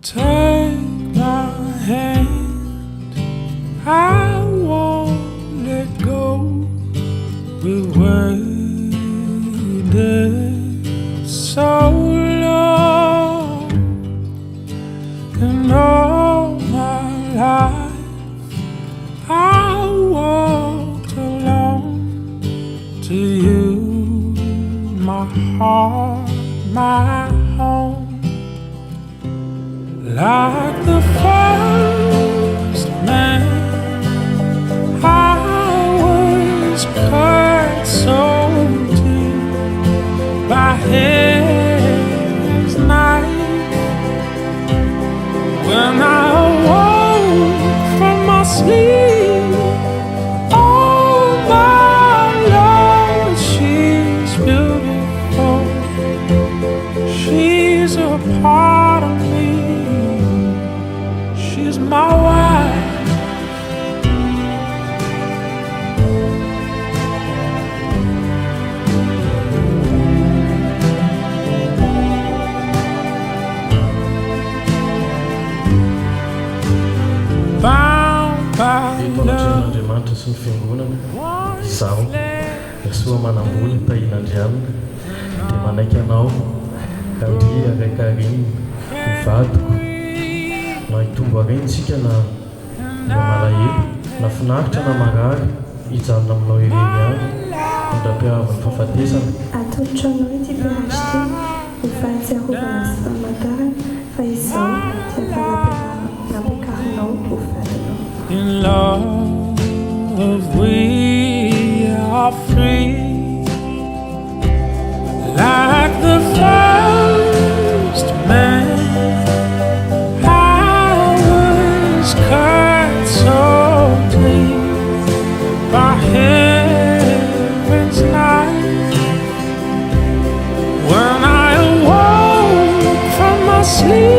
Take my hand, I won't let go. We waited so long, and all my life I walked alone to you, my heart, my home. Like the first man, I was cut so deep by heaven's knife. When I awoke from my sleep, oh my Lord, she's beautiful. She's a part of me. She's my wife. Bound by love. Sy ny fiangonana izaho Jesosy manamboly Tahiana Carine dia manaiky anao Tahiana Carine mivadiko na hitombo arentsika na malahelo na finaritra na marary hijanona aminao ireny ihany mandra-piavan'ny fahafatesana. Atolotra anao ity pirachity ho fahatsiarovana sy famantarana fa izao dia fampiakarinao ho vadinao. In love we are free, like the first man. Cut so deep by heaven's knife. When I awoke from my sleep,